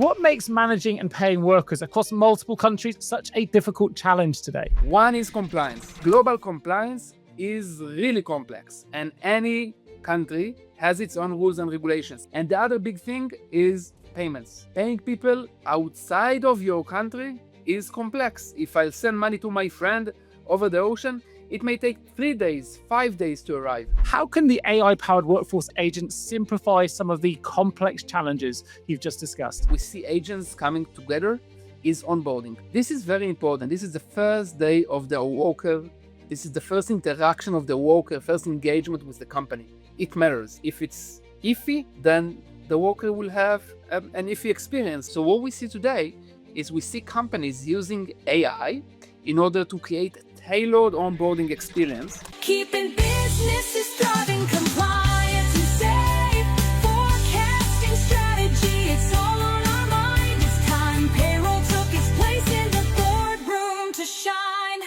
What makes managing and paying workers across multiple countries such a difficult challenge today? One is compliance. Global compliance is really complex, and any country has its own rules and regulations. And the other big thing is payments. Paying people outside of your country is complex. If I'll send money to my friend over the ocean, it may take 3 days, 5 days to arrive. How can the AI-powered workforce agent simplify some of the complex challenges you've just discussed? We see agents coming together is onboarding. This is very important. This is the first day of the worker. This is the first interaction of the worker, first engagement with the company. It matters. If it's iffy, then the worker will have an iffy experience. So what we see today is we see companies using AI in order to create tailored onboarding experience. Keeping businesses thriving, compliance and safe, forecasting strategy, it's all on our mind. It's time payroll took its place in the boardroom to shine.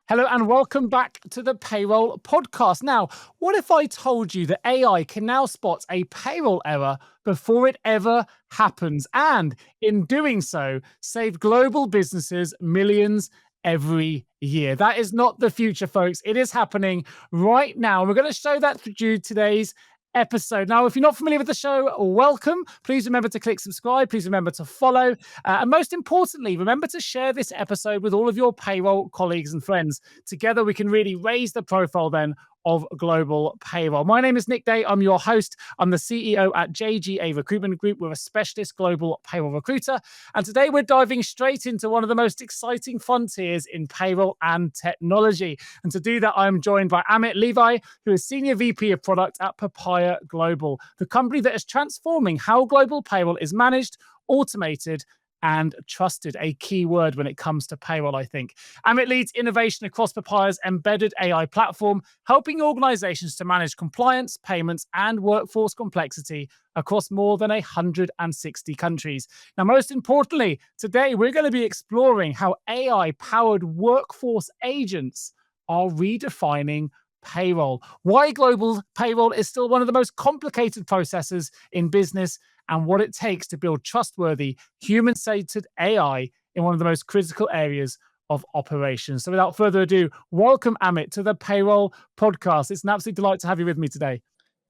Hello and welcome back to the Payroll Podcast. Now, what if I told you that AI can now spot a payroll error before it ever happens, and in doing so, save global businesses millions every year? That is not the future, folks. It is happening right now. We're going to show that through today's episode. Now, if you're not familiar with the show, welcome. Please remember to click subscribe. Please remember to follow. And most importantly, remember to share this episode with all of your payroll colleagues and friends. Together, we can really raise the profile then of global payroll. My name is Nick Day. I'm your host. I'm the CEO at JGA Recruitment Group. We're a specialist global payroll recruiter. And today we're diving straight into one of the most exciting frontiers in payroll and technology. And to do that, I'm joined by Amit Levi, who is Senior VP of Product at Papaya Global, the company that is transforming how global payroll is managed, automated, and trusted, a key word when it comes to payroll, I think. Amit leads innovation across Papaya's embedded AI platform, helping organizations to manage compliance, payments, and workforce complexity across more than 160 countries. Now, most importantly, today we're going to be exploring how AI-powered workforce agents are redefining payroll, why global payroll is still one of the most complicated processes in business, and what it takes to build trustworthy, human-centered AI in one of the most critical areas of operations. So without further ado, welcome, Amit, to the Payroll Podcast. It's an absolute delight to have you with me today.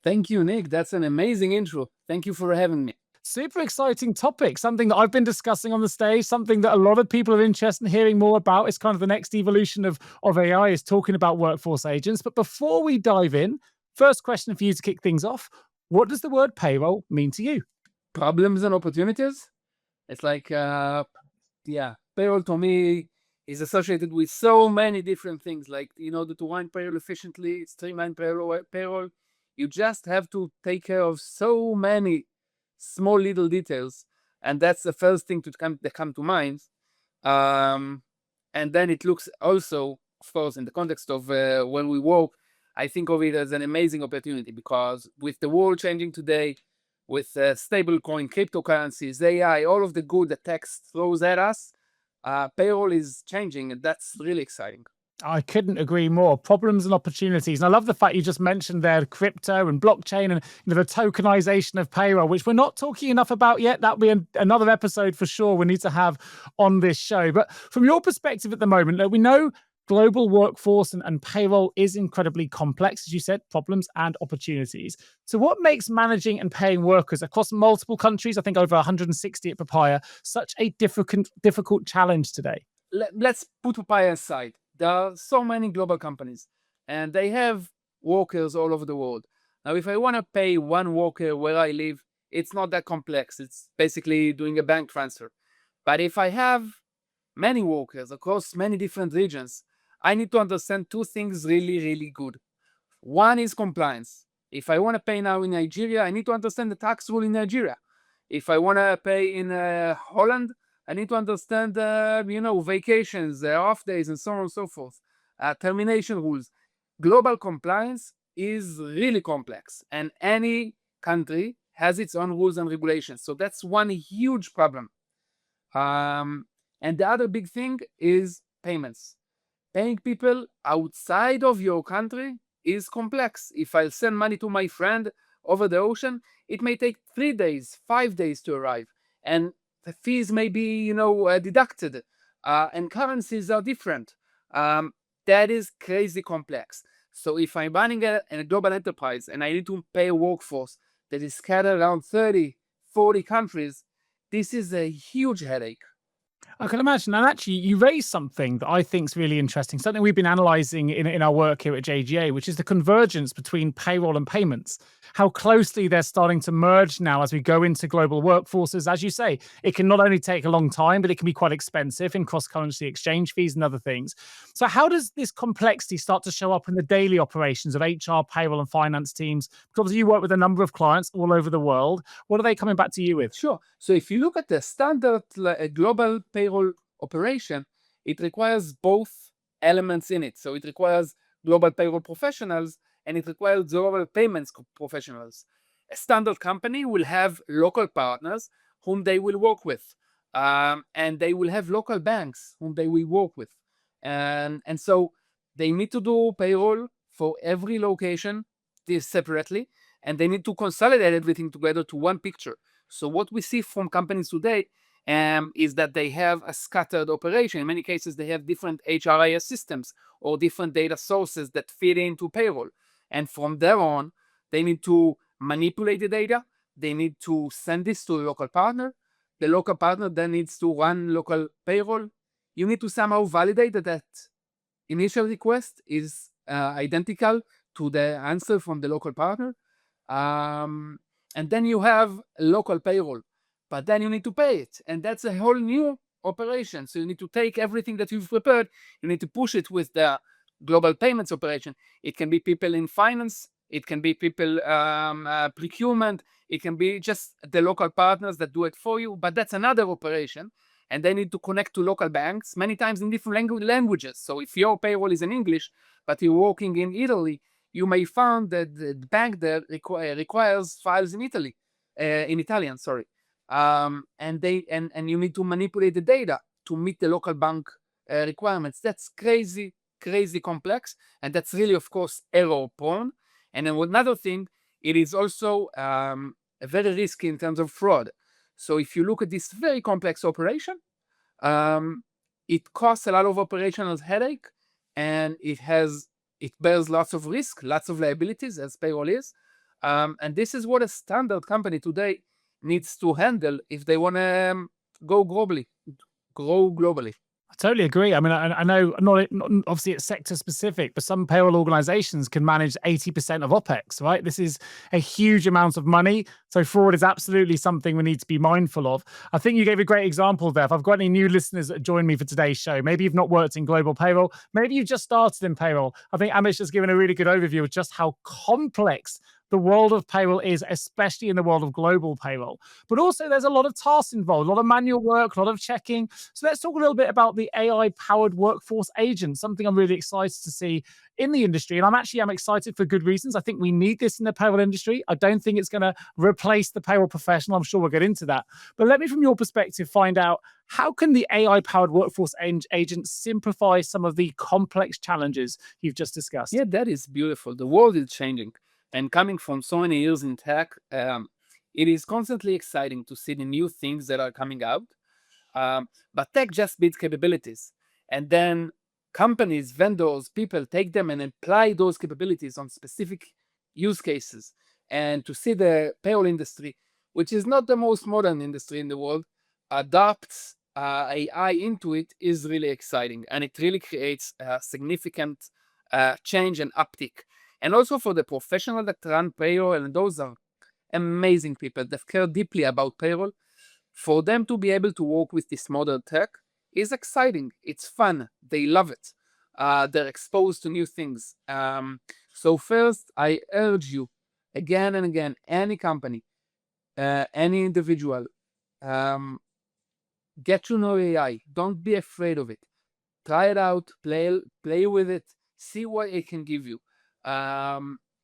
Thank you, Nick. That's an amazing intro. Thank you for having me. Super exciting topic, something that I've been discussing on the stage, something that a lot of people are interested in hearing more about. It's kind of the next evolution of AI, is talking about workforce agents. But before we dive in, first question for you to kick things off. What does the word payroll mean to you? Problems and opportunities. It's like, payroll to me is associated with so many different things. Like, in order to run payroll efficiently, streamline payroll, you just have to take care of so many small little details, and that's the first thing that come to mind. And then it looks also, of course, in the context of when we work, I think of it as an amazing opportunity, because with the world changing today, with stablecoin, cryptocurrencies, AI, all of the good that tech throws at us, payroll is changing, and that's really exciting. I couldn't agree more. Problems and opportunities. And I love the fact you just mentioned there crypto and blockchain and the tokenization of payroll, which we're not talking enough about yet. That'll be another episode for sure we need to have on this show. But from your perspective at the moment, we know global workforce and payroll is incredibly complex, as you said, problems and opportunities. So what makes managing and paying workers across multiple countries, I think over 160 at Papaya, such a difficult challenge today? Let's put Papaya aside. There are so many global companies, and they have workers all over the world. Now, if I want to pay one worker where I live, it's not that complex. It's basically doing a bank transfer. But if I have many workers across many different regions, I need to understand two things really, really good. One is compliance. If I want to pay now in Nigeria, I need to understand the tax rule in Nigeria. If I want to pay in Holland, I need to understand, vacations, off days, and so on and so forth. Termination rules. Global compliance is really complex, and any country has its own rules and regulations. So that's one huge problem. And the other big thing is payments. Paying people outside of your country is complex. If I'll send money to my friend over the ocean, it may take 3 days, 5 days to arrive. and the fees may be, deducted, and currencies are different. That is crazy complex. So if I'm running a global enterprise and I need to pay a workforce that is scattered around 30, 40 countries, this is a huge headache. I can imagine. And actually, you raised something that I think is really interesting, something we've been analyzing in our work here at JGA, which is the convergence between payroll and payments, how closely they're starting to merge now as we go into global workforces. As you say, it can not only take a long time, but it can be quite expensive in cross currency exchange fees and other things. So, how does this complexity start to show up in the daily operations of HR, payroll, and finance teams? Because obviously, you work with a number of clients all over the world. What are they coming back to you with? Sure. So if you look at the standard global payroll operation, it requires both elements in it. So it requires global payroll professionals and it requires global payments professionals. A standard company will have local partners whom they will work with, and they will have local banks whom they will work with. And so they need to do payroll for every location this separately, and they need to consolidate everything together to one picture. So what we see from companies today is that they have a scattered operation. In many cases, they have different HRIS systems or different data sources that feed into payroll. And from there on, they need to manipulate the data. They need to send this to a local partner. The local partner then needs to run local payroll. You need to somehow validate that initial request is identical to the answer from the local partner. And then you have local payroll, but then you need to pay it. And that's a whole new operation. So you need to take everything that you've prepared, you need to push it with the global payments operation. It can be people in finance, it can be people procurement, it can be just the local partners that do it for you, but that's another operation. And they need to connect to local banks, many times in different languages. So if your payroll is in English, but you're working in Italy, you may find that the bank there requires files in Italy, in Italian, sorry. And you need to manipulate the data to meet the local bank requirements. That's crazy, crazy complex, and that's really, of course, error prone. And then another thing, it is also very risky in terms of fraud. So if you look at this very complex operation, it costs a lot of operational headache, and it bears lots of risk, lots of liabilities, as payroll is. And this is what a standard company today needs to handle if they want to grow globally. I totally agree. I mean, I know not obviously it's sector specific, but some payroll organizations can manage 80% of OpEx, right? This is a huge amount of money. So fraud is absolutely something we need to be mindful of. I think you gave a great example there. If I've got any new listeners that join me for today's show, maybe you've not worked in global payroll, maybe you've just started in payroll. I think Amit's just given a really good overview of just how complex the world of payroll is, especially in the world of global payroll. But also there's a lot of tasks involved, a lot of manual work, a lot of checking. So let's talk a little bit about the AI-powered workforce agent, something I'm really excited to see in the industry. And I'm excited for good reasons. I think we need this in the payroll industry. I don't think it's going to replace the payroll professional. I'm sure we'll get into that. But let me, from your perspective, find out how can the AI-powered workforce agent simplify some of the complex challenges you've just discussed? Yeah, that is beautiful. The world is changing. And coming from so many years in tech, it is constantly exciting to see the new things that are coming out. But tech just builds capabilities. And then companies, vendors, people take them and apply those capabilities on specific use cases. And to see the payroll industry, which is not the most modern industry in the world, adopts AI into it is really exciting. And it really creates a significant change and uptick. And also for the professional that run payroll, and those are amazing people that care deeply about payroll, for them to be able to work with this modern tech is exciting. It's fun. They love it. They're exposed to new things. So first, I urge you again and again, any company, any individual, get to know AI. Don't be afraid of it. Try it out, play with it, see what it can give you.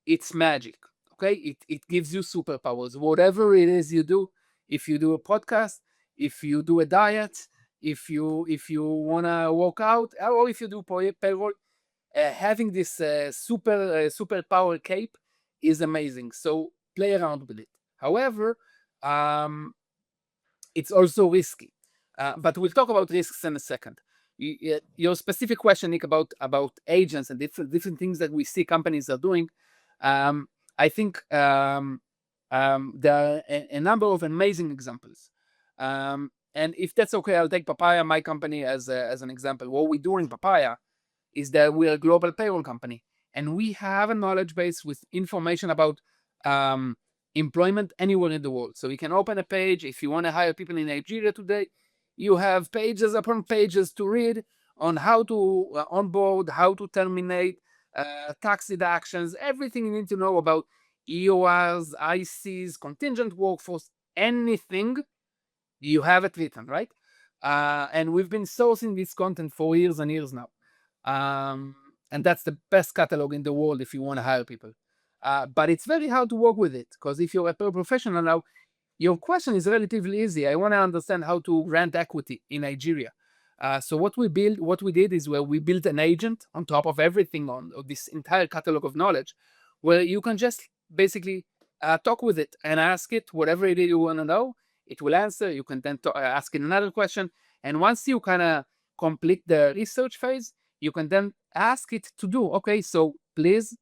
It's magic. Okay, it gives you superpowers. Whatever it is you do, if you do a podcast, if you do a diet, if you wanna work out, or if you do payroll, having this superpower cape is amazing. So play around with it. However, it's also risky. But we'll talk about risks in a second. Your specific question, Nick, about agents and different things that we see companies are doing. I think there are a number of amazing examples. And if that's okay, I'll take Papaya, my company, as an example. What we do in Papaya is that we're a global payroll company, and we have a knowledge base with information about employment anywhere in the world. So you can open a page. If you want to hire people in Nigeria today, you have pages upon pages to read on how to onboard, how to terminate, tax deductions, everything you need to know about EORs, ICs, contingent workforce, anything. You have it written, right? And we've been sourcing this content for years and years now. And that's the best catalog in the world if you want to hire people. But it's very hard to work with it, because if you're a professional now, your question is relatively easy. I want to understand how to grant equity in Nigeria. So what we did is where we built an agent on top of everything on this entire catalog of knowledge, where you can just basically talk with it and ask it whatever it is you want to know. It will answer. You can then ask it another question. And once you kind of complete the research phase, you can then ask it to do, okay, so please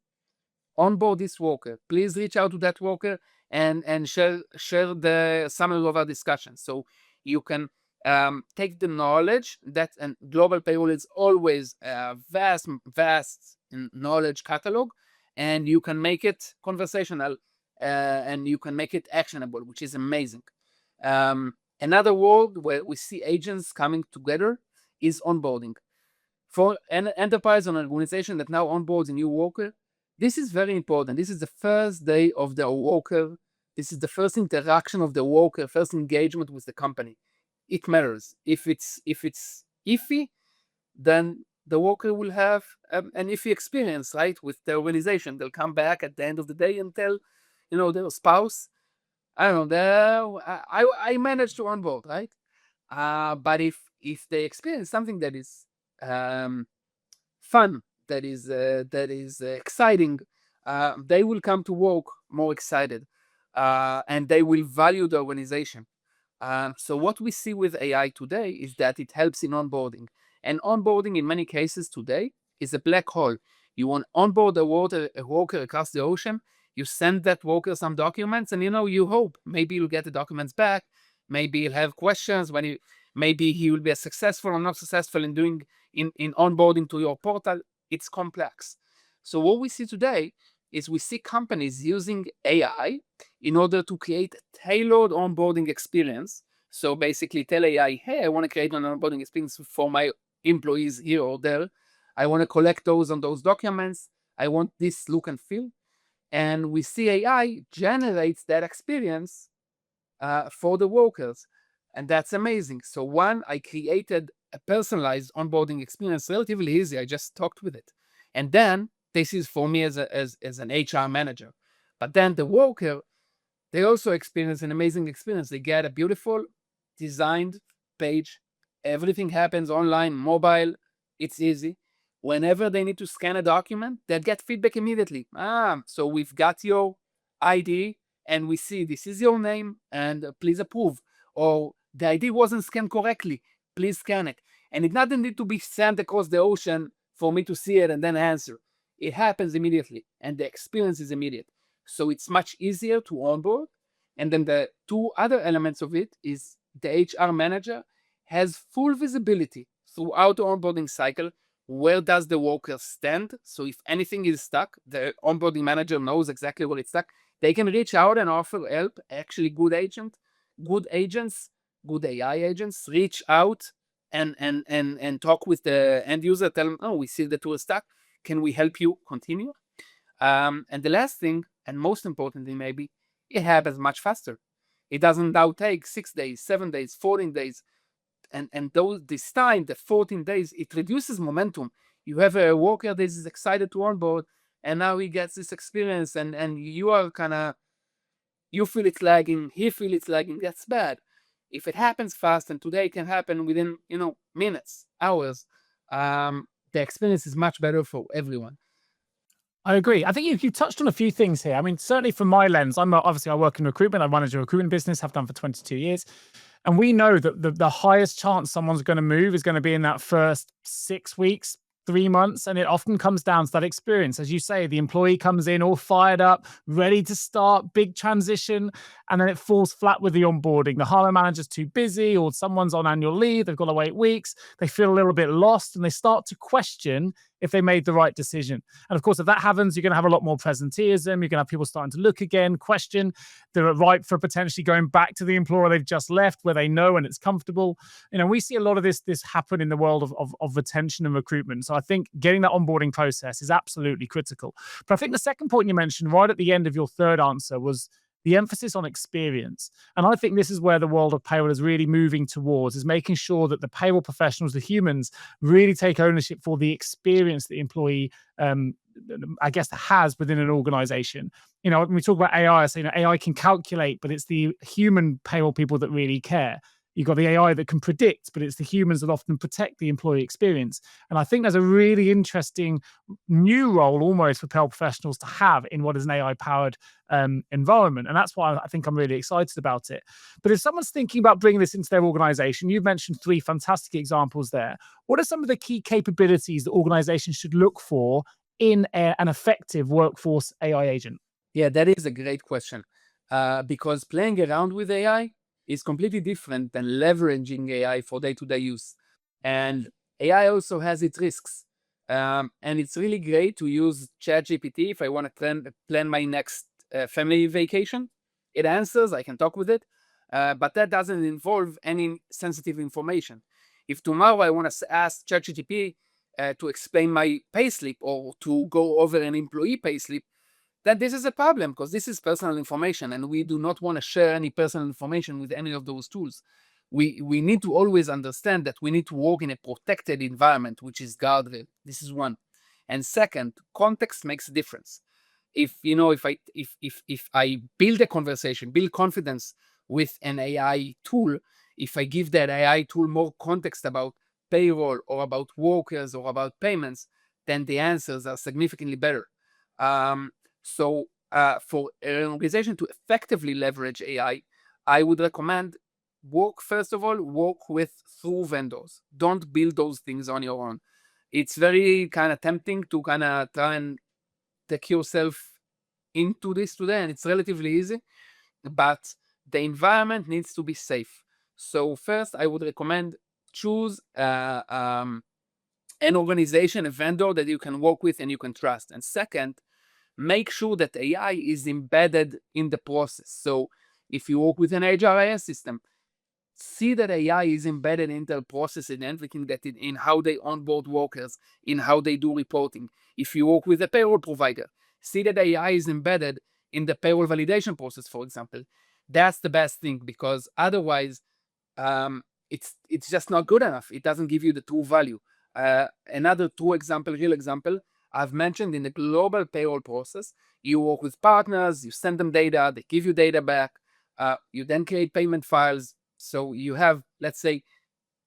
onboard this worker. Please reach out to that worker and share the summary of our discussion. So you can take the knowledge that, and global payroll is always a vast knowledge catalog, and you can make it conversational, and you can make it actionable, which is amazing. Another world where we see agents coming together is onboarding. For an enterprise or an organization that now onboards a new worker, this is very important. This is the first day of the worker. This is the first interaction of the worker, first engagement with the company. It matters. If it's iffy, then the worker will have an iffy experience, right, with the organization. They'll come back at the end of the day and tell, their spouse, I don't know, I managed to onboard, right? But if they experience something that is fun, that is exciting, they will come to work more excited, and they will value the organization. So what we see with AI today is that it helps in onboarding, and onboarding in many cases today is a black hole. You want onboard a worker across the ocean. You send that worker some documents, and you hope maybe you'll get the documents back. Maybe you'll have questions maybe he will be successful or not successful in doing in onboarding to your portal. It's complex. So what we see today is we see companies using AI in order to create a tailored onboarding experience. So basically tell AI, hey, I want to create an onboarding experience for my employees here or there. I want to collect those on those documents. I want this look and feel. And we see AI generates that experience for the workers. And that's amazing. So one, I created a personalized onboarding experience, relatively easy. I just talked with it. And then this is for me as an HR manager. But then the worker, they also experience an amazing experience. They get a beautiful designed page. Everything happens online, mobile. It's easy. Whenever they need to scan a document, they'll get feedback immediately. So we've got your ID, and we see this is your name, and please approve. Or the ID wasn't scanned correctly, please scan it. And it doesn't need to be sent across the ocean for me to see it and then answer. It happens immediately, and the experience is immediate. So it's much easier to onboard. And then the two other elements of it is the HR manager has full visibility throughout the onboarding cycle. Where does the worker stand? So if anything is stuck, the onboarding manager knows exactly where it's stuck. They can reach out and offer help. Actually, good agents, good AI agents reach out and talk with the end user, tell them, oh, we see that we're stuck. Can we help you continue? And the last thing, and most importantly maybe, it happens much faster. It doesn't now take 6 days, 7 days, 14 days. And this time, the 14 days, it reduces momentum. You have a worker that is excited to onboard, and now he gets this experience, and you are you feel it's lagging, he feels it's lagging. That's bad. If it happens fast, and today it can happen within minutes, hours, the experience is much better for everyone. I agree. I think you touched on a few things here. I mean, certainly from my lens, obviously I work in recruitment. I manage a recruitment business, have done for 22 years. And we know that the highest chance someone's going to move is going to be in that first 6 weeks, 3 months. And it often comes down to that experience. As you say, the employee comes in all fired up, ready to start, big transition, and then it falls flat with the onboarding. The hiring manager's too busy, or someone's on annual leave, they've got to wait weeks, they feel a little bit lost, and they start to question if they made the right decision. And of course, if that happens, you're going to have a lot more presenteeism. You're going to have people starting to look again, question. They're ripe for potentially going back to the employer they've just left, where they know and it's comfortable. We see a lot of this happen in the world of retention and recruitment. So I think getting that onboarding process is absolutely critical. But I think the second point you mentioned right at the end of your third answer was the emphasis on experience. And I think this is where the world of payroll is really moving towards, is making sure that the payroll professionals, the humans, really take ownership for the experience the employee, I guess, has within an organization. When we talk about AI, I say, AI can calculate, but it's the human payroll people that really care. You've got the AI that can predict, but it's the humans that often protect the employee experience. And I think there's a really interesting new role almost for payroll professionals to have in what is an AI-powered environment. And that's why I think I'm really excited about it. But if someone's thinking about bringing this into their organization, you've mentioned 3 fantastic examples there. What are some of the key capabilities that organizations should look for in an effective workforce AI agent? Yeah, that is a great question. Because playing around with AI is completely different than leveraging AI for day-to-day use. And AI also has its risks. And it's really great to use ChatGPT if I want to plan my next family vacation. It answers, I can talk with it, but that doesn't involve any sensitive information. If tomorrow I want to ask ChatGPT to explain my payslip or to go over an employee payslip, then this is a problem, because this is personal information and we do not want to share any personal information with any of those tools. We need to always understand that we need to work in a protected environment, which is guardrail. This is one. And second, context makes a difference. If I build a conversation, build confidence with an AI tool, if I give that AI tool more context about payroll or about workers or about payments, then the answers are significantly better. So for an organization to effectively leverage AI, I would recommend first of all, work through vendors. Don't build those things on your own. It's very kind of tempting to kind of try and take yourself into this today, and it's relatively easy, but the environment needs to be safe. So first, I would recommend choose an organization, a vendor that you can work with and you can trust. And second, make sure that AI is embedded in the process. So if you work with an HRIS system, see that AI is embedded in the process and everything, that in how they onboard workers, in how they do reporting. If you work with a payroll provider, see that AI is embedded in the payroll validation process, for example. That's the best thing, because otherwise it's just not good enough. It doesn't give you the true value. Another real example, I've mentioned in the global payroll process, you work with partners, you send them data, they give you data back, you then create payment files. So you have, let's say,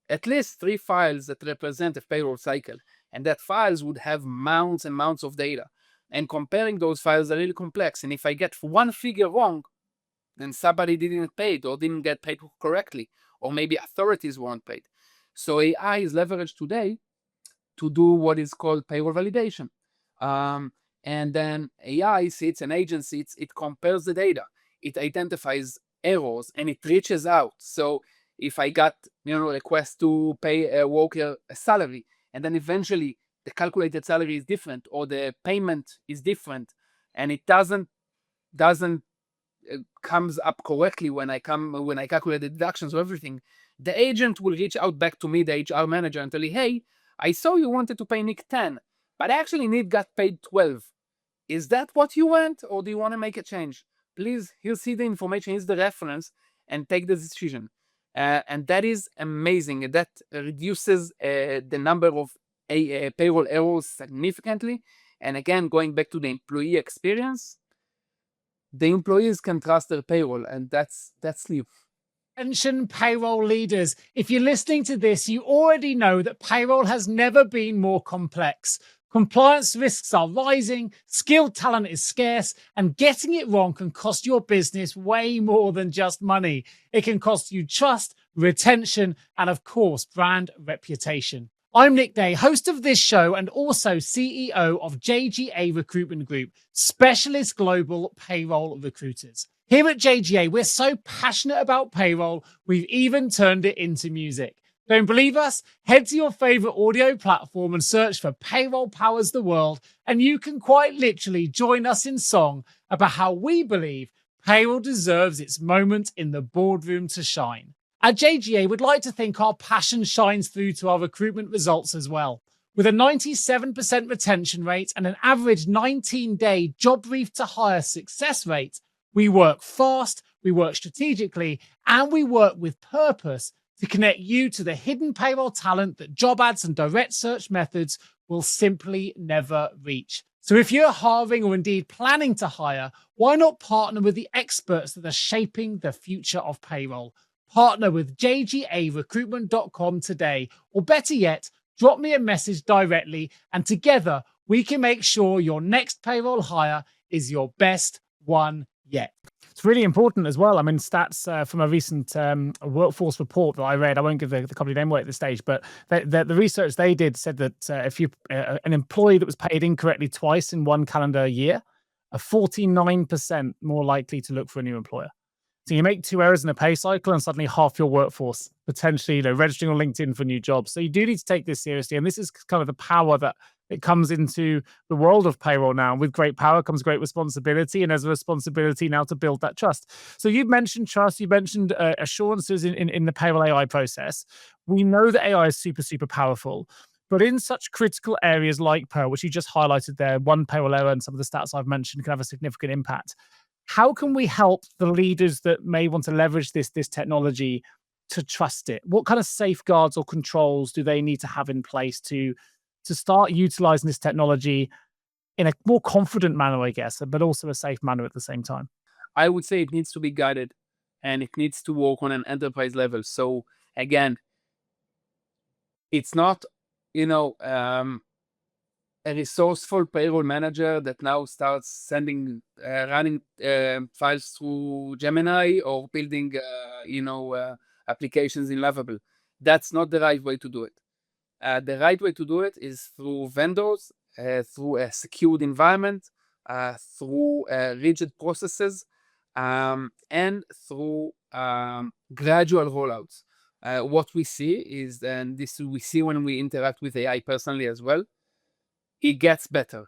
at least 3 files that represent a payroll cycle, and that files would have mounts and mounts of data. And comparing those files are really complex. And if I get one figure wrong, then somebody didn't pay it or didn't get paid correctly, or maybe authorities weren't paid. So AI is leveraged today to do what is called payroll validation. And then AI sits, an agent sits, it compares the data, it identifies errors, and it reaches out. So if I got a request to pay a worker a salary, and then eventually the calculated salary is different or the payment is different, and it doesn't comes up correctly when I calculate the deductions or everything, the agent will reach out back to me, the HR manager, and tell me, hey, I saw you wanted to pay Nick 10, but actually Nick got paid 12. Is that what you want, or do you want to make a change? Please, he'll see the information, here's the reference, and take the decision. And that is amazing. That reduces the number of payroll errors significantly. And again, going back to the employee experience, the employees can trust their payroll, and that's new. Attention payroll leaders, if you're listening to this, you already know that payroll has never been more complex. Compliance risks are rising, skilled talent is scarce, and getting it wrong can cost your business way more than just money. It can cost you trust, retention, and of course, brand reputation. I'm Nick Day, host of this show and also CEO of JGA Recruitment Group, specialist global payroll recruiters. Here at JGA, we're so passionate about payroll, we've even turned it into music. Don't believe us? Head to your favorite audio platform and search for Payroll Powers the World, and you can quite literally join us in song about how we believe payroll deserves its moment in the boardroom to shine. At JGA, we'd like to think our passion shines through to our recruitment results as well. With a 97% retention rate and an average 19-day job brief to hire success rate, we work fast, we work strategically, and we work with purpose to connect you to the hidden payroll talent that job ads and direct search methods will simply never reach. So if you're hiring or indeed planning to hire, why not partner with the experts that are shaping the future of payroll? Partner with jgarecruitment.com today, or better yet, drop me a message directly, and together we can make sure your next payroll hire is your best one yet. It's really important as well. I mean, stats from a recent workforce report that I read, I won't give the company name away at this stage, but the research they did said that if you an employee that was paid incorrectly twice in one calendar year, are 49% more likely to look for a new employer. So you make 2 errors in a pay cycle and suddenly half your workforce potentially, registering on LinkedIn for new jobs. So you do need to take this seriously. And this is kind of the power that it comes into the world of payroll now. With great power comes great responsibility, and there's a responsibility now to build that trust. So you've mentioned trust, you mentioned assurances in the payroll AI process. We know that AI is super, super powerful. But in such critical areas like payroll, which you just highlighted there, one payroll error and some of the stats I've mentioned can have a significant impact. How can we help the leaders that may want to leverage this technology to trust it? What kind of safeguards or controls do they need to have in place to start utilizing this technology in a more confident manner, I guess, but also a safe manner at the same time? I would say it needs to be guided and it needs to work on an enterprise level. So again, it's not, a resourceful payroll manager that now starts sending, running files through Gemini or building, applications in Lovable. That's not the right way to do it. The right way to do it is through vendors, through a secured environment, through rigid processes, and through gradual rollouts. What we see is, and this we see when we interact with AI personally as well, it gets better.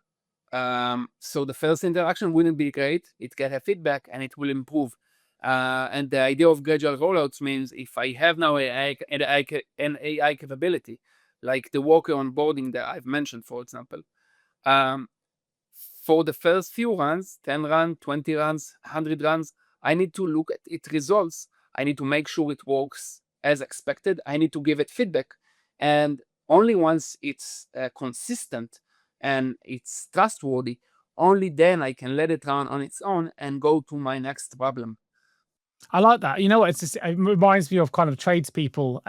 So the first interaction wouldn't be great. It can have feedback and it will improve. And the idea of gradual rollouts means if I have now an AI capability, like the worker onboarding that I've mentioned, for example, for the first few runs, 10 runs, 20 runs, 100 runs, I need to look at its results. I need to make sure it works as expected. I need to give it feedback. And only once it's consistent and it's trustworthy, only then I can let it run on its own and go to my next problem. I like that. You know what? It reminds me of kind of tradespeople.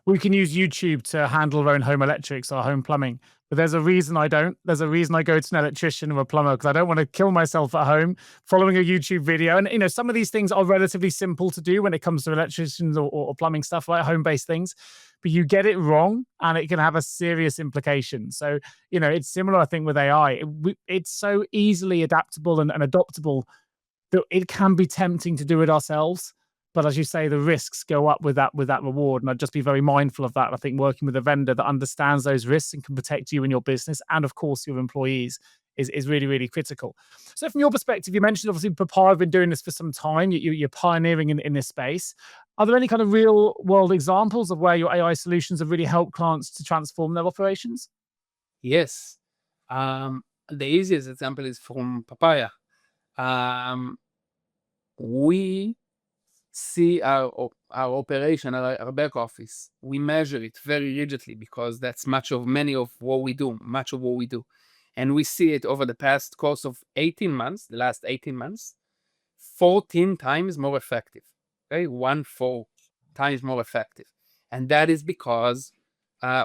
We can use YouTube to handle our own home electrics or home plumbing, but there's a reason I don't. There's a reason I go to an electrician or a plumber, because I don't want to kill myself at home following a YouTube video. And some of these things are relatively simple to do when it comes to electricians or plumbing stuff, like home-based things. But you get it wrong, and it can have a serious implication. So it's similar, I think, with AI. It's so easily adaptable and adoptable that it can be tempting to do it ourselves. But as you say, the risks go up with that reward. And I'd just be very mindful of that. I think working with a vendor that understands those risks and can protect you and your business, and of course your employees, is really, really critical. So from your perspective, you mentioned obviously Papaya have been doing this for some time. You're pioneering in this space. Are there any kind of real world examples of where your AI solutions have really helped clients to transform their operations? Yes. The easiest example is from Papaya. We see our operation, our back office. We measure it very rigidly because that's much of what we do. And we see it over the past course of the last 18 months, 14 times more effective. Okay, 14 times more effective. And that is because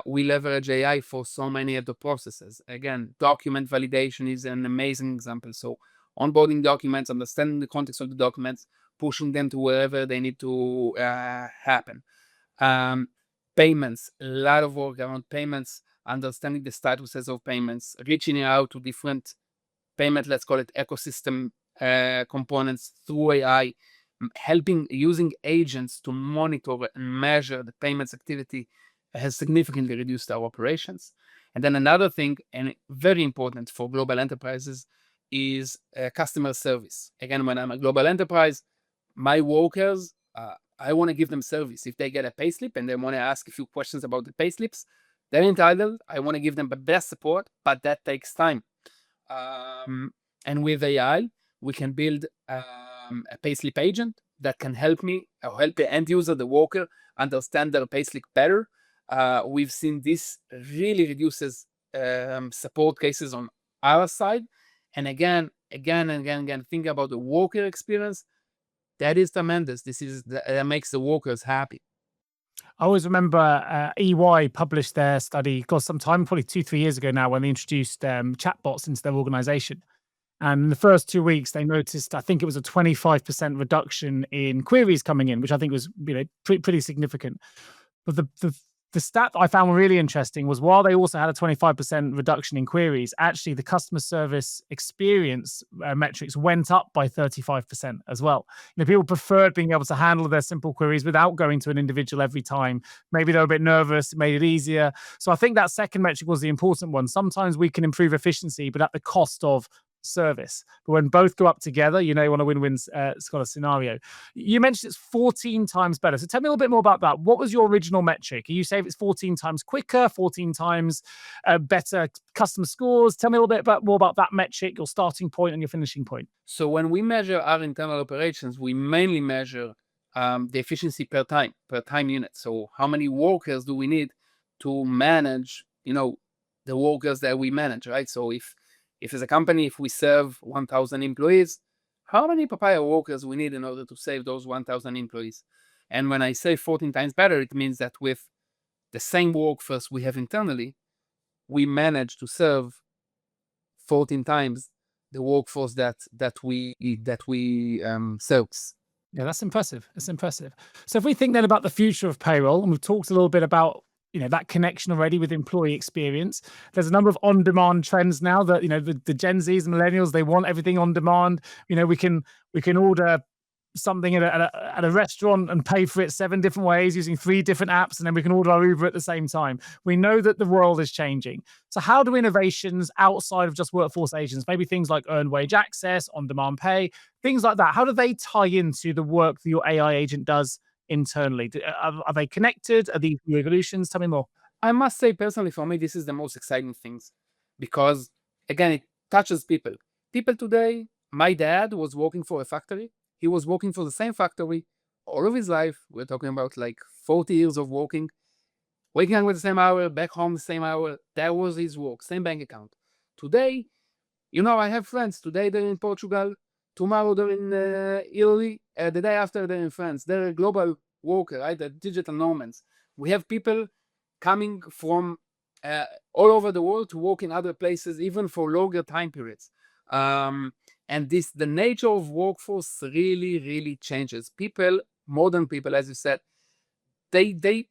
we leverage AI for so many of the processes. Again, document validation is an amazing example. So onboarding documents, understanding the context of the documents, pushing them to wherever they need to happen. Payments, a lot of work around payments, understanding the statuses of payments, reaching out to different payment, let's call it ecosystem components through AI, using agents to monitor and measure the payments activity has significantly reduced our operations. And then another thing, and very important for global enterprises, is customer service. Again, when I'm a global enterprise, my workers, I want to give them service. If they get a payslip and they want to ask a few questions about the payslips, they're entitled. I want to give them the best support, but that takes time. And with AI, we can build a payslip agent that can help me or help the end user, the worker, understand their payslip better. We've seen this really reduces support cases on our side. And again, think about the worker experience. That is tremendous. That makes the workers happy. I always remember EY published their study, got some time, probably 2-3 years ago now, when they introduced chatbots into their organization. And in the first 2 weeks, they noticed, I think it was a 25% reduction in queries coming in, which I think was, pretty significant. But the stat that I found really interesting was, while they also had a 25% reduction in queries, actually the customer service experience metrics went up by 35% as well. People preferred being able to handle their simple queries without going to an individual every time. Maybe they were a bit nervous, it made it easier. So I think that second metric was the important one. Sometimes we can improve efficiency, but at the cost of service. But when both go up together, you want a win-win kind of scenario. You mentioned it's 14 times better. So tell me a little bit more about that. What was your original metric? You say it's 14 times quicker, 14 times better customer scores. Tell me a little bit more about that metric, your starting point and your finishing point. So when we measure our internal operations, we mainly measure the efficiency per time unit. So how many workers do we need to manage, the workers that we manage, right? So if as a company, if we serve 1,000 employees, how many Papaya workers we need in order to save those 1,000 employees? And when I say 14 times better, it means that with the same workforce we have internally, we manage to serve 14 times the workforce that we serve. Yeah, that's impressive. It's impressive. So if we think then about the future of payroll, and we've talked a little bit about that connection already with employee experience. There's a number of on-demand trends now that the Gen Zs and millennials, they want everything on demand. We can order something at a restaurant and pay for it 7 different ways using 3 different apps, and then we can order our Uber at the same time. We know that the world is changing. So how do innovations outside of just workforce agents, maybe things like earned wage access, on-demand pay, things like that, how do they tie into the work that your AI agent does internally? Are they connected? Are these revolutions? Tell me more. I must say, personally, for me, this is the most exciting things, because again, it touches people. People today, my dad was working for a factory. He was working for the same factory all of his life. We're talking about like 40 years of working, waking up with the same hour, back home the same hour. That was his work, same bank account. Today, I have friends. Today they're in Portugal. Tomorrow they're in Italy. The day after they're in France. They're a global worker, right? They're digital nomads. We have people coming from all over the world to work in other places, even for longer time periods. And the nature of workforce really, really changes. Modern people, as you said, they're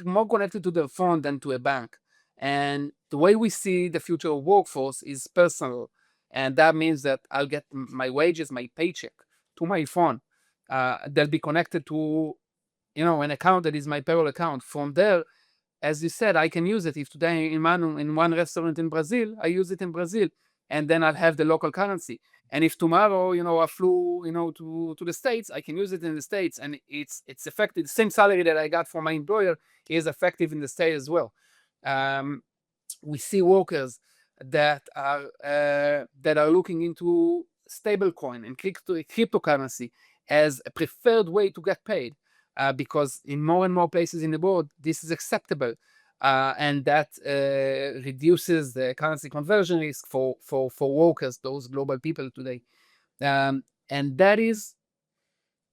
more connected to their phone than to a bank. And the way we see the future of workforce is personal. And that means that I'll get my wages, my paycheck to my phone. They'll be connected to, an account that is my payroll account. From there, as you said, I can use it. If today in one restaurant in Brazil, I use it in Brazil, and then I'll have the local currency. And if tomorrow, I flew, to the States, I can use it in the States, and it's effective. The same salary that I got from my employer is effective in the States as well. We see workers that are looking into stablecoin and cryptocurrency as a preferred way to get paid, because in more and more places in the world, this is acceptable. And that reduces the currency conversion risk for workers, those global people today. And that is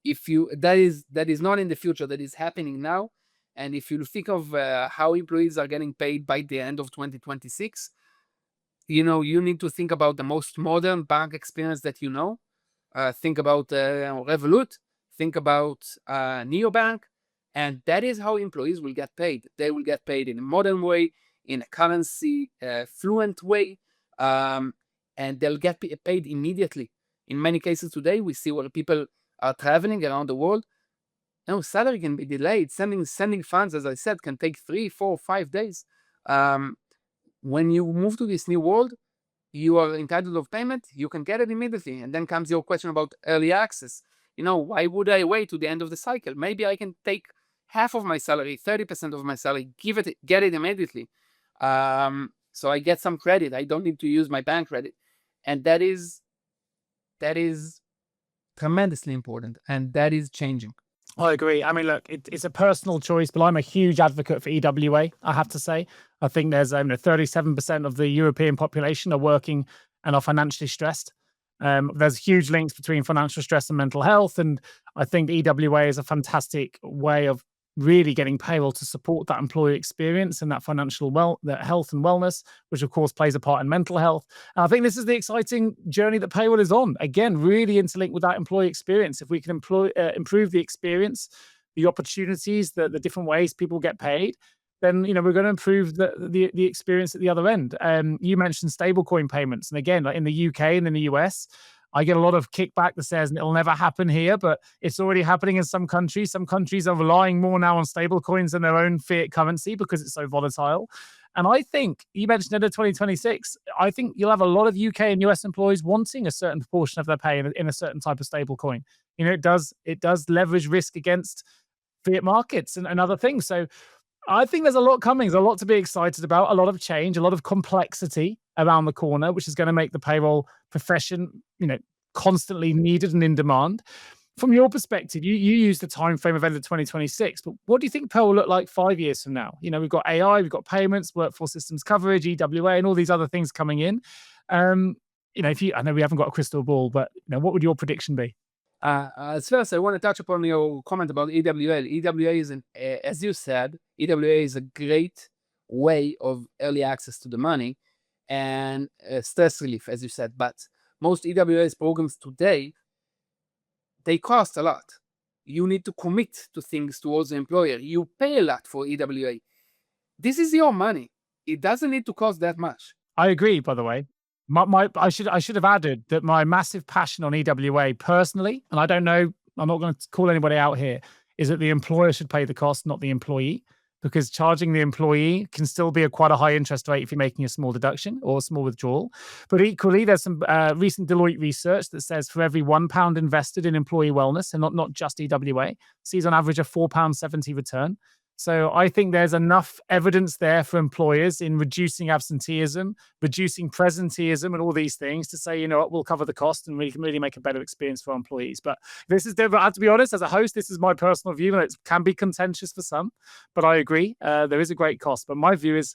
not in the future, that is happening now. And if you think of how employees are getting paid by the end of 2026, you need to think about the most modern bank experience that think about Revolut, think about Neobank, and that is how employees will get paid. They will get paid in a modern way, in a currency fluent way, and they'll get paid immediately. In many cases today, we see where people are traveling around the world. Salary can be delayed. Sending funds, as I said, can take 3, 4, 5 days. When you move to this new world, you are entitled of payment, you can get it immediately. And then comes your question about early access. Why would I wait to the end of the cycle? Maybe I can take half of my salary, 30% of my salary, get it immediately. So I get some credit. I don't need to use my bank credit. And that is tremendously important. And that is changing. I agree. I mean, look, it's a personal choice, but I'm a huge advocate for EWA, I have to say. I think there's 37% of the European population are working and are financially stressed. There's huge links between financial stress and mental health. And I think EWA is a fantastic way of really getting payroll to support that employee experience and that financial that health and wellness, which of course plays a part in mental health. And I think this is the exciting journey that payroll is on. Again, really interlinked with that employee experience. If we can improve the experience, the opportunities, the different ways people get paid, then we're going to improve the experience at the other end. You mentioned stablecoin payments, and again, like in the UK and in the US, I get a lot of kickback that says it'll never happen here, but it's already happening in some countries. Some countries are relying more now on stablecoins than their own fiat currency because it's so volatile. And I think you mentioned end of 2026. I think you'll have a lot of UK and US employees wanting a certain proportion of their pay in a certain type of stablecoin. It does leverage risk against fiat markets and other things. So I think there's a lot coming. There's a lot to be excited about, a lot of change, a lot of complexity around the corner, which is going to make the payroll profession, constantly needed and in demand. From your perspective, you use the time frame of end of 2026, but what do you think payroll will look like 5 years from now? We've got AI, we've got payments, workforce systems coverage, EWA, and all these other things coming in. I know we haven't got a crystal ball, but what would your prediction be? First, I want to touch upon your comment about EWA. EWA is, as you said, EWA is a great way of early access to the money and stress relief, as you said. But most EWA's programs today, they cost a lot. You need to commit to things towards the employer. You pay a lot for EWA. This is your money. It doesn't need to cost that much. I agree, by the way. I should have added that my massive passion on EWA personally, and I don't know, I'm not going to call anybody out here, is that the employer should pay the cost, not the employee, because charging the employee can still be quite a high interest rate if you're making a small deduction or a small withdrawal. But equally, there's some recent Deloitte research that says for every £1 invested in employee wellness, and not just EWA, sees on average a £4.70 return. So I think there's enough evidence there for employers in reducing absenteeism, reducing presenteeism, and all these things to say, we'll cover the cost and we can really make a better experience for our employees. But this is different. I have to be honest, as a host, this is my personal view, and it can be contentious for some. But I agree, there is a great cost. But my view is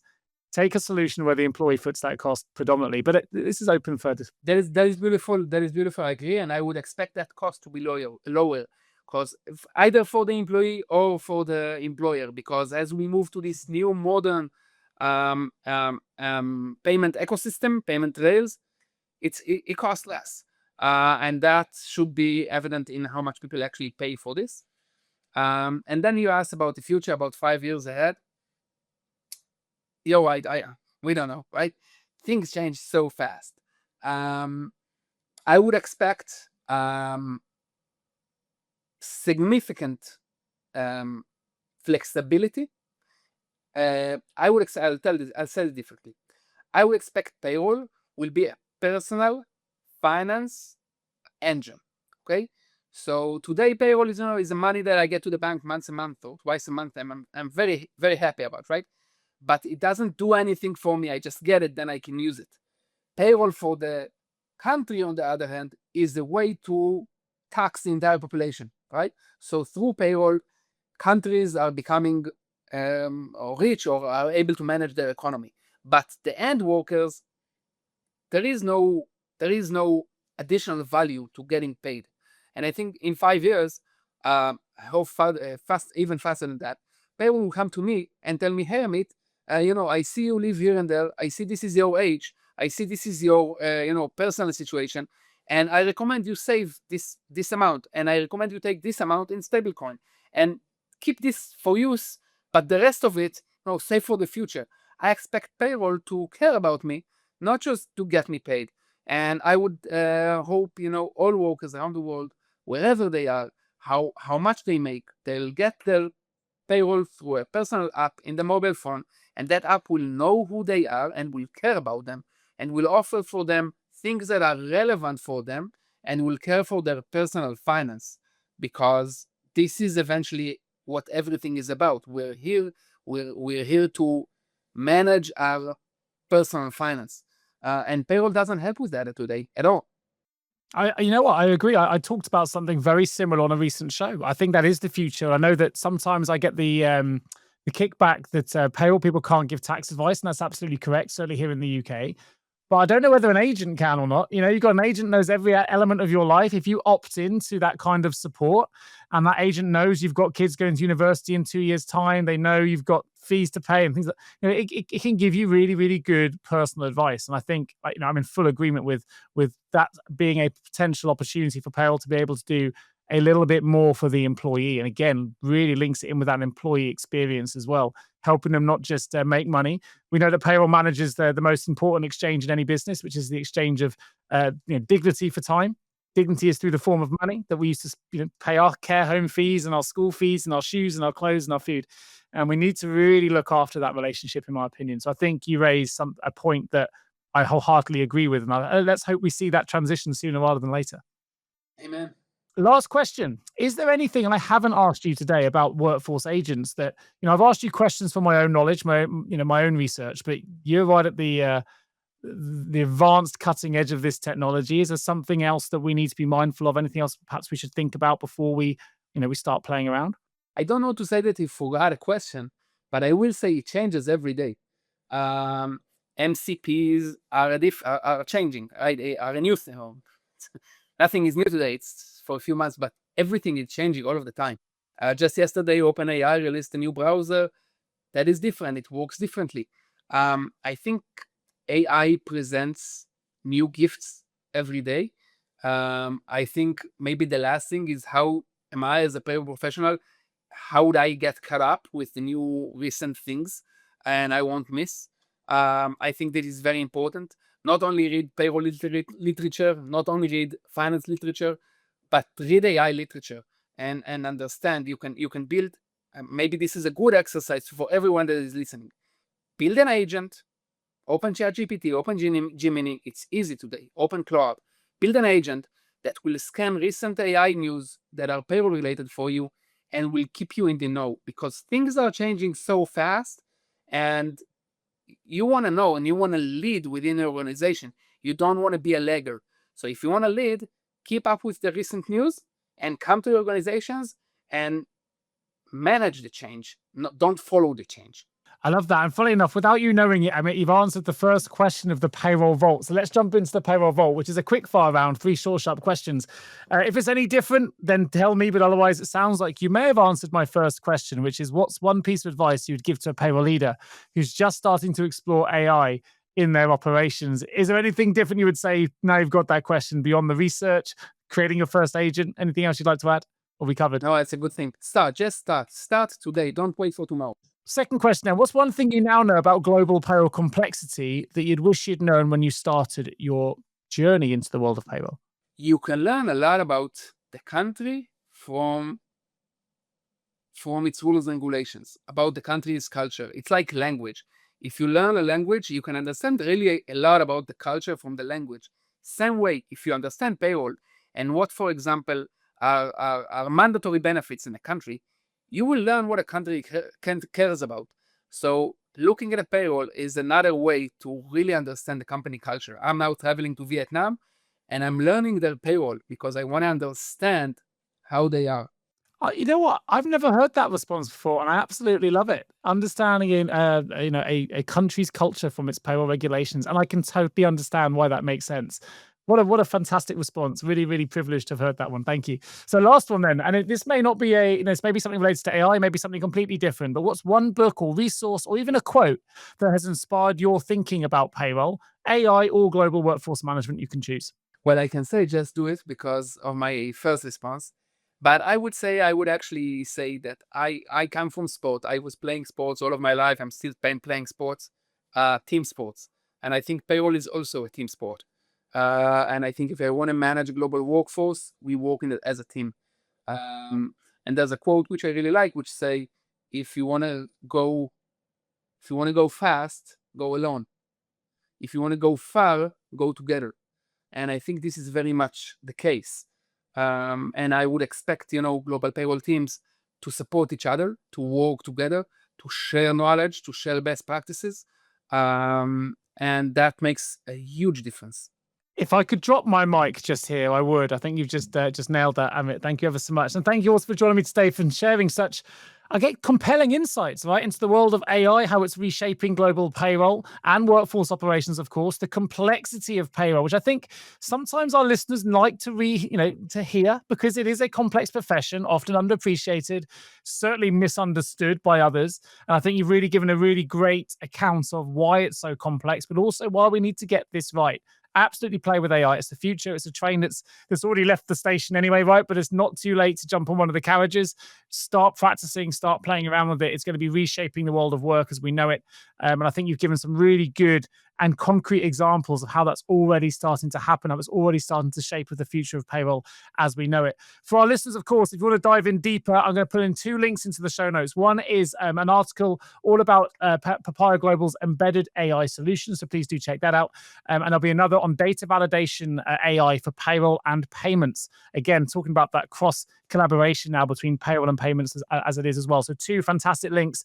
take a solution where the employee foots that cost predominantly. But this is open for this. That is beautiful. That is beautiful. I agree, and I would expect that cost to be lower. Because either for the employee or for the employer, because as we move to this new modern payment ecosystem, payment rails, it costs less, and that should be evident in how much people actually pay for this. And then you asked about the future, about 5 years ahead. You're right. We don't know, right? Things change so fast. I would expect significant flexibility. I'll say it differently. I would expect payroll will be a personal finance engine. Okay, so today payroll is the money that I get to the bank once a month or twice a month. I'm very, very happy about, right? But it doesn't do anything for me. I just get it, then I can use it. Payroll for the country, on the other hand, is a way to tax the entire population, right? So through payroll, countries are becoming or rich or are able to manage their economy. But the end workers, there is no additional value to getting paid. And I think in 5 years, I hope even faster than that, payroll will come to me and tell me, hey, Amit, I see you live here and there. I see this is your age. I see this is your personal situation. and I recommend you save this amount, and I recommend you take this amount in stablecoin, and keep this for use, but the rest of it, save for the future. I expect payroll to care about me, not just to get me paid. And I would hope, all workers around the world, wherever they are, how much they make, they'll get their payroll through a personal app in the mobile phone, and that app will know who they are and will care about them and will offer for them things that are relevant for them and will care for their personal finance, because this is eventually what everything is about. We're here to manage our personal finance, and payroll doesn't help with that today at all. You know what? I agree. I talked about something very similar on a recent show. I think that is the future. I know that sometimes I get the kickback that payroll people can't give tax advice, and that's absolutely correct. Certainly here in the UK. But I don't know whether an agent can or not. You've got an agent knows every element of your life. If you opt into that kind of support, and that agent knows you've got kids going to university in 2 years' time, they know you've got fees to pay and things like, it can give you really, really good personal advice. And I think, I'm in full agreement with that being a potential opportunity for payroll to be able to do a little bit more for the employee. And again, really links it in with that employee experience as well, helping them not just make money. We know that payroll manages the most important exchange in any business, which is the exchange of dignity for time. Dignity is through the form of money that we used to pay our care home fees and our school fees and our shoes and our clothes and our food. And we need to really look after that relationship, in my opinion. So I think you raised a point that I wholeheartedly agree with. And let's hope we see that transition sooner rather than later. Amen. Last question. Is there anything, and I haven't asked you today about workforce agents, that, I've asked you questions for my own knowledge, my own research, but you're right at the advanced cutting edge of this technology. Is there something else that we need to be mindful of? Anything else perhaps we should think about before we start playing around? I don't know to say that you forgot a question, but I will say it changes every day. MCPs are changing, right? They are a new thing. Nothing is new today. It's for a few months, but everything is changing all of the time. Just yesterday, OpenAI released a new browser that is different. It works differently. I think AI presents new gifts every day. I think maybe the last thing is, how am I as a payroll professional? How would I get caught up with the new recent things and I won't miss? I think that is very important. Not only read payroll literature, not only read finance literature, but read AI literature and understand. You can build. Maybe this is a good exercise for everyone that is listening. Build an agent. Open ChatGPT, open Gemini. It's easy today. Open Claude. Build an agent that will scan recent AI news that are payroll related for you and will keep you in the know, because things are changing so fast and you want to know and you want to lead within your organization. You don't want to be a lagger. So if you want to lead, keep up with the recent news and come to your organizations and manage the change. Don't follow the change. I love that. And funny enough, without you knowing it, Amit, you've answered the first question of the payroll vault. So let's jump into the payroll vault, which is a quick fire round, 3 short, sharp questions. If it's any different, then tell me. But otherwise, it sounds like you may have answered my first question, which is, what's one piece of advice you would give to a payroll leader who's just starting to explore AI in their operations? Is there anything different you would say now you've got that question beyond the research, creating your first agent? Anything else you'd like to add? Or we covered? No, it's a good thing. Just start. Start today. Don't wait for tomorrow. Second question then, what's one thing you now know about global payroll complexity that you'd wish you'd known when you started your journey into the world of payroll? You can learn a lot about the country from its rules and regulations, about the country's culture. It's like language. If you learn a language, you can understand really a lot about the culture from the language. Same way, if you understand payroll and what, for example, are mandatory benefits in a country, you will learn what a country cares about. So looking at a payroll is another way to really understand the company culture. I'm now traveling to Vietnam and I'm learning their payroll because I want to understand how they are. You know what? I've never heard that response before, and I absolutely love it. Understanding a country's culture from its payroll regulations, and I can totally understand why that makes sense. What a fantastic response. Really, really privileged to have heard that one. Thank you. So last one then, and this may not be it's maybe something related to AI, maybe something completely different, but what's one book or resource or even a quote that has inspired your thinking about payroll, AI or global workforce management? You can choose. Well, I can say just do it because of my first response. But I would actually say that I come from sport. I was playing sports all of my life. I'm still playing sports, team sports. And I think payroll is also a team sport. And I think if I want to manage a global workforce, we work in it as a team. And there's a quote which I really like, which say, if you want to go fast, go alone. If you want to go far, go together. And I think this is very much the case. And I would expect, global payroll teams to support each other, to work together, to share knowledge, to share best practices. And that makes a huge difference. If I could drop my mic just here, I would. I think you've just nailed that, Amit. Thank you ever so much. And thank you also for joining me today and sharing such, I get compelling insights, right, into the world of AI, how it's reshaping global payroll and workforce operations, of course, the complexity of payroll, which I think sometimes our listeners like to hear, because it is a complex profession, often underappreciated, certainly misunderstood by others. And I think you've really given a really great account of why it's so complex, but also why we need to get this right. Absolutely play with AI. It's the future. It's a train that's already left the station anyway, right? But it's not too late to jump on one of the carriages. Start practicing, start playing around with it. It's going to be reshaping the world of work as we know it. And I think you've given some really good and concrete examples of how that's already starting to happen. How it's already starting to shape the future of payroll as we know it. For our listeners, of course, if you want to dive in deeper, I'm going to put in 2 links into the show notes. One is an article all about Papaya Global's embedded AI solutions. So please do check that out. And there'll be another on data validation AI for payroll and payments. Again, talking about that cross collaboration now between payroll and payments as it is as well. So 2 fantastic links.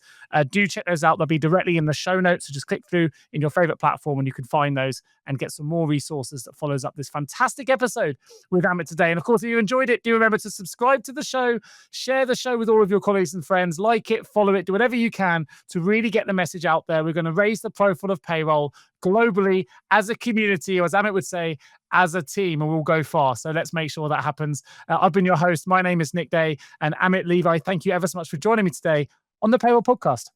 Do check those out. They'll be directly in the show notes. So just click through in your favorite platform and you can find those and get some more resources that follows up this fantastic episode with Amit today. And of course, if you enjoyed it, do remember to subscribe to the show, share the show with all of your colleagues and friends, like it, follow it, do whatever you can to really get the message out there. We're going to raise the profile of payroll globally as a community, or as Amit would say, as a team, and we'll go far. So let's make sure that happens. I've been your host. My name is Nick Day, and Amit Levi, thank you ever so much for joining me today on the Payroll Podcast.